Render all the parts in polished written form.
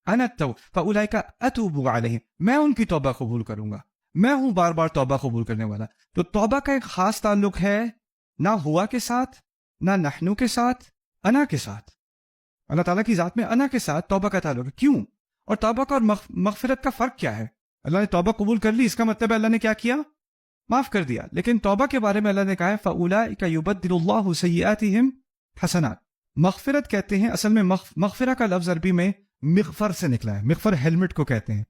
انا فاولئک اتوب علیہم، میں ان کی توبہ قبول کروں گا، میں ہوں بار بار توبہ قبول کرنے والا۔ تو توبہ کا ایک خاص تعلق ہے نہ ہوا کے ساتھ، نہ نحنو کے ساتھ، انا کے ساتھ۔ اللہ تعالیٰ کی ذات میں انا کے ساتھ توبہ کا تعلق ہے۔ کیوں؟ اور توبہ کا اور مغفرت کا فرق کیا ہے؟ اللہ نے توبہ قبول کر لی، اس کا مطلب ہے اللہ نے کیا کیا؟ معاف کر دیا۔ لیکن توبہ کے بارے میں اللہ نے کہا ہے فَأُولَٰئِكَ يُبَدِّلُ اللَّهُ سَيِّئَاتِهِمْ حسنات۔ مغفرت کہتے ہیں اصل میں، مغفرہ کا لفظ عربی میں مغفر سے نکلا ہے۔ مغفر ہیلمٹ کو کہتے ہیں،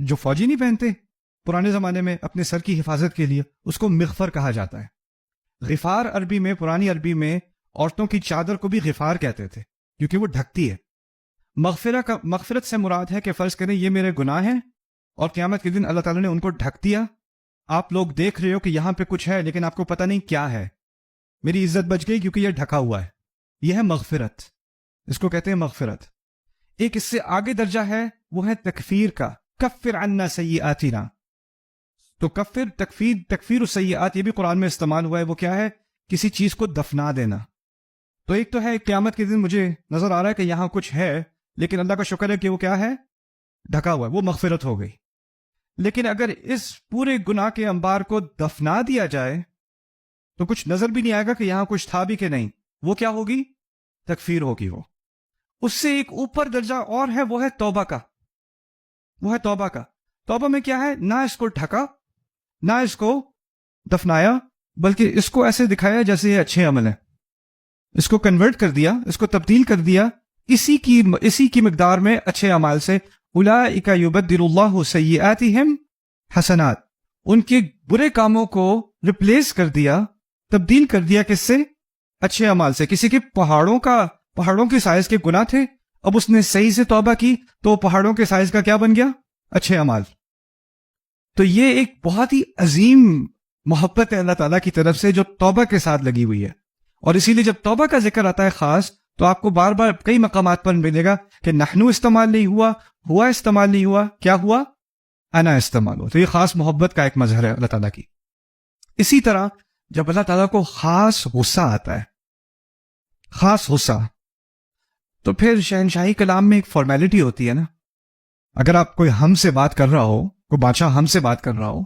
جو فوجی نہیں پہنتے پرانے زمانے میں اپنے سر کی حفاظت کے لیے، اس کو مغفر کہا جاتا ہے۔ غفار عربی میں، پرانی عربی میں عورتوں کی چادر کو بھی غفار کہتے تھے کیونکہ وہ ڈھکتی ہے۔ مغفرت سے مراد ہے کہ فرض کریں یہ میرے گناہ ہیں اور قیامت کے دن اللہ تعالیٰ نے ان کو ڈھک دیا، آپ لوگ دیکھ رہے ہو کہ یہاں پہ کچھ ہے لیکن آپ کو پتہ نہیں کیا ہے، میری عزت بچ گئی کیونکہ یہ ڈھکا ہوا ہے، یہ ہے مغفرت، اس کو کہتے ہیں مغفرت۔ ایک اس سے آگے درجہ ہے، وہ ہے تکفیر کا، کفر عنا سیئاتنا۔ تو تکفیر السیئات یہ بھی قرآن میں استعمال ہوا ہے، وہ کیا ہے؟ کسی چیز کو دفنا دینا۔ تو ایک تو ہے قیامت کے دن مجھے نظر آ رہا ہے کہ یہاں کچھ ہے لیکن اللہ کا شکر ہے کہ وہ کیا ہے؟ ڈھکا ہوا ہے، وہ مغفرت ہو گئی۔ لیکن اگر اس پورے گناہ کے انبار کو دفنا دیا جائے تو کچھ نظر بھی نہیں آئے گا کہ یہاں کچھ تھا بھی کہ نہیں، وہ کیا ہوگی؟ تکفیر ہوگی۔ وہ اس سے ایک اوپر درجہ اور ہے، وہ ہے توبہ کا، وہ ہے توبہ کا۔ توبہ میں کیا ہے؟ نہ اس کو ڈھکا، نہ اس کو دفنایا، بلکہ اس کو ایسے دکھایا جیسے یہ اچھے عمل ہیں، اس کو کنورٹ کر دیا، اس کو تبدیل کر دیا اسی کی مقدار میں اچھے اعمال سے۔ اولئک یبدل اللہ سیئاتہم حسنات، ان کے برے کاموں کو ریپلیس کر دیا، تبدیل کر دیا کس سے؟ اچھے اعمال سے۔ کسی کے پہاڑوں کے سائز کے گناہ تھے، اب اس نے صحیح سے توبہ کی تو پہاڑوں کے سائز کا کیا بن گیا؟ اچھے اعمال۔ تو یہ ایک بہت ہی عظیم محبت ہے اللہ تعالیٰ کی طرف سے جو توبہ کے ساتھ لگی ہوئی ہے، اور اسی لیے جب توبہ کا ذکر آتا ہے خاص تو آپ کو بار بار کئی مقامات پر ملے گا کہ نحنو استعمال نہیں ہوا، ہوا استعمال نہیں ہوا، کیا ہوا؟ انا استعمال ہوا۔ تو یہ خاص محبت کا ایک مظہر ہے اللہ تعالیٰ کی۔ اسی طرح جب اللہ تعالیٰ کو خاص غصہ آتا ہے، خاص غصہ، تو پھر شہنشاہی کلام میں ایک فارمیلٹی ہوتی ہے نا، اگر آپ کوئی ہم سے بات کر رہا ہو، کوئی بادشاہ ہم سے بات کر رہا ہو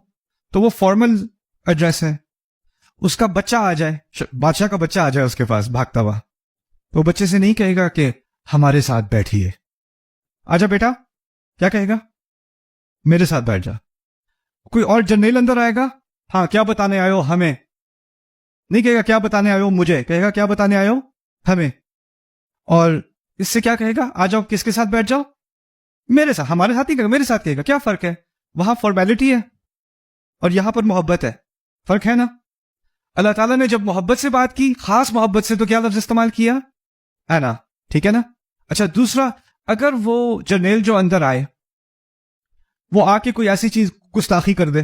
تو وہ فارمل ایڈریس ہے۔ اس کا بچہ آ جائے، بادشاہ کا بچہ آ جائے اس کے پاس بھاگتا ہوا، تو بچے سے نہیں کہے گا کہ ہمارے ساتھ بیٹھیے، آجا بیٹا، کیا کہے گا؟ میرے ساتھ بیٹھ جا۔ کوئی اور جرنیل اندر آئے گا، ہاں کیا بتانے آئے ہو ہمیں، نہیں کہے گا کیا بتانے آئے ہو مجھے، کہے گا کیا بتانے آئے ہو ہمیں۔ اور اس سے کیا کہے گا؟ آ جاؤ، کس کے ساتھ بیٹھ جاؤ؟ میرے ساتھ، ہمارے ساتھ ہی کہے گا، میرے ساتھ کہے گا۔ کیا فرق ہے؟ وہاں فارمیلٹی ہے اور یہاں پر محبت ہے، فرق ہے نا۔ اللہ تعالیٰ نے جب محبت سے بات کی، خاص محبت سے، تو کیا لفظ استعمال کیا؟ انا، ٹھیک ہے نا۔ اچھا دوسرا، اگر وہ جرنیل جو اندر آئے وہ آ کے کوئی ایسی چیز گستاخی کر دے،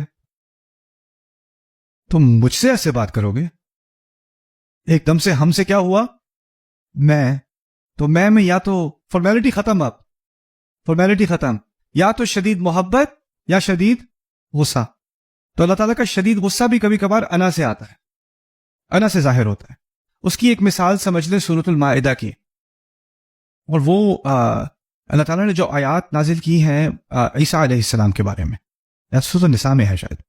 تم مجھ سے ایسے بات کرو گے؟ ایک دم سے ہم سے کیا ہوا؟ میں یا تو فارمیلٹی ختم، اب فارمیلٹی ختم، یا تو شدید محبت یا شدید غصہ۔ تو اللہ تعالیٰ کا شدید غصہ بھی کبھی کبھار انا سے آتا ہے، انا سے ظاہر ہوتا ہے۔ اس کی ایک مثال سمجھ لیں سورۃ المائدہ کی، اور وہ اللہ تعالیٰ نے جو آیات نازل کی ہیں عیسیٰ علیہ السلام کے بارے میں، سورۃ النساء میں ہے شاید،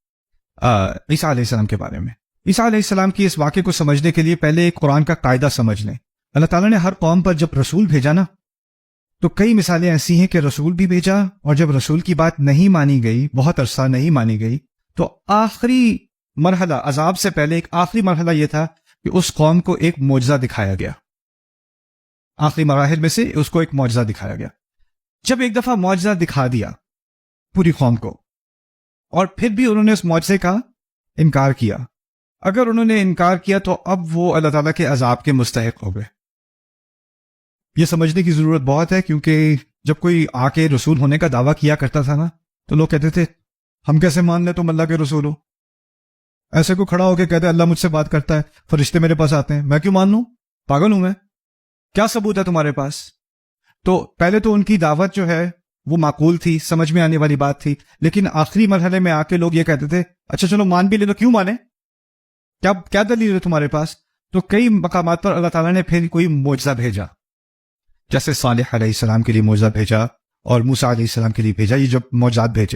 عیسیٰ علیہ السلام کے بارے میں۔ عیسیٰ علیہ السلام کی اس واقعے کو سمجھنے کے لیے پہلے ایک قرآن کا قاعدہ سمجھ لیں۔ اللہ تعالیٰ نے ہر قوم پر جب رسول بھیجا نا، تو کئی مثالیں ایسی ہیں کہ رسول بھی بھیجا، اور جب رسول کی بات نہیں مانی گئی، بہت عرصہ نہیں مانی گئی، تو آخری مرحلہ، عذاب سے پہلے ایک آخری مرحلہ یہ تھا کہ اس قوم کو ایک معجزہ دکھایا گیا۔ آخری مراحل میں سے اس کو ایک معجزہ دکھایا گیا۔ جب ایک دفعہ معجزہ دکھا دیا پوری قوم کو، اور پھر بھی انہوں نے اس معجزے کا انکار کیا، اگر انہوں نے انکار کیا تو اب وہ اللہ تعالیٰ کے عذاب کے مستحق ہو گئے۔ یہ سمجھنے کی ضرورت بہت ہے، کیونکہ جب کوئی آ کے رسول ہونے کا دعویٰ کیا کرتا تھا نا، تو لوگ کہتے تھے ہم کیسے مان لیں تم اللہ کے رسول ہو؟ ایسے کو کھڑا ہو کے کہتے اللہ مجھ سے بات کرتا ہے، فرشتے میرے پاس آتے ہیں، میں کیوں مان لوں؟ پاگل ہوں میں؟ کیا ثبوت ہے تمہارے پاس؟ تو پہلے تو ان کی دعوت جو ہے وہ معقول تھی، سمجھ میں آنے والی بات تھی، لیکن آخری مرحلے میں آ کے لوگ یہ کہتے تھے اچھا چلو مان بھی لے تو کیوں مانے، کیا دلیل ہے تمہارے پاس؟ تو کئی مقامات پر اللہ تعالیٰ نے پھر کوئی معجزہ بھیجا، جیسے صالح علیہ السلام کے لیے معجزہ بھیجا، اور موسیٰ علیہ السلام کے لیے بھیجا، یہ جو معجزات بھیجے.